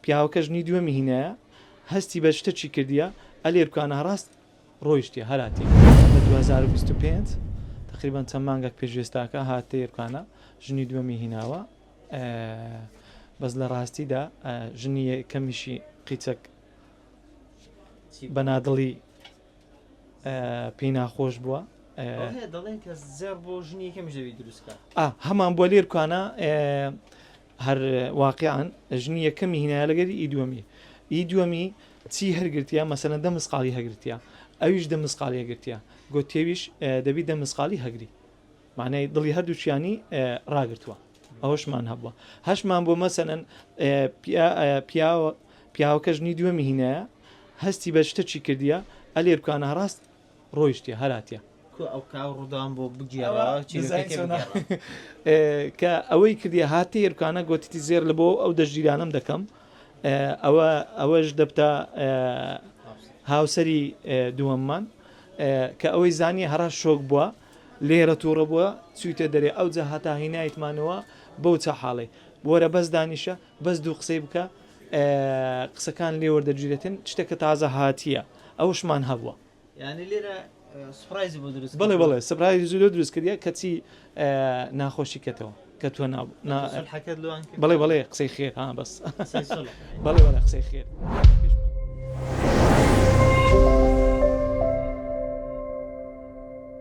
پیاوەکە ژنی دووەمی هینایە هەستی بە شتێکی کردیە ئەلێرکانە ڕاست ڕۆیشتە هەراتی لە 2025 تقریبان چەند مانگێک پێشێستاکە هاتە ئێرکانە ژنی دووەمی هیناوە بەس لە ڕاستیدا ژنی کەمیشی قیچەک بەنادڵی پێی ناخۆش بووە هەمان بۆ لێرکانە هەر واقعان ژنی یەکەمی هینایە لەگەری ئی دووەمی چی هەرگرتیا مەسەلەن 10 مسقاڵی هەگرتیا ئەویش 10 مسقاڵی هەگرتیا گوتێویش دەبی 10 مسقاڵی هەگری معنای دڵی هەردووچیانی ڕاگرتووە ئەوەشمان هەبووە هەشمان بۆ مەسەلەن پیاوەکە ژنی دووەمی هینایە هەستی بە شتێکی کردیە ئەلێرکانە ڕاست ڕۆیشتە هەراتە کە ئەوەی کردی هاتی ئێرکانە گوتیتی زێر لە بۆ ئەو دەژیرانم دەکەم ئەوەش دەبتە هاوسەری دووەممان کە ئەوەی زانی هەرا شۆک بووە لێرە تووڕە بووە چوویتە دەرێ ئەو جە هاتا هینایتمانەوە بەو چە حاڵێ بۆرە بەس دانیشە بەس دوو قسەی بکە قسەکان لێوەردەگیرێتن شتێکە تازە هاتیە ئەوشمان هەبووە بڵێ سپرایز زۆر دروست کردە کەچی ناخۆشی کەتەوە کە تۆ نابوو بڵێ قسەی خێر بەس بڵێ قسەی خێر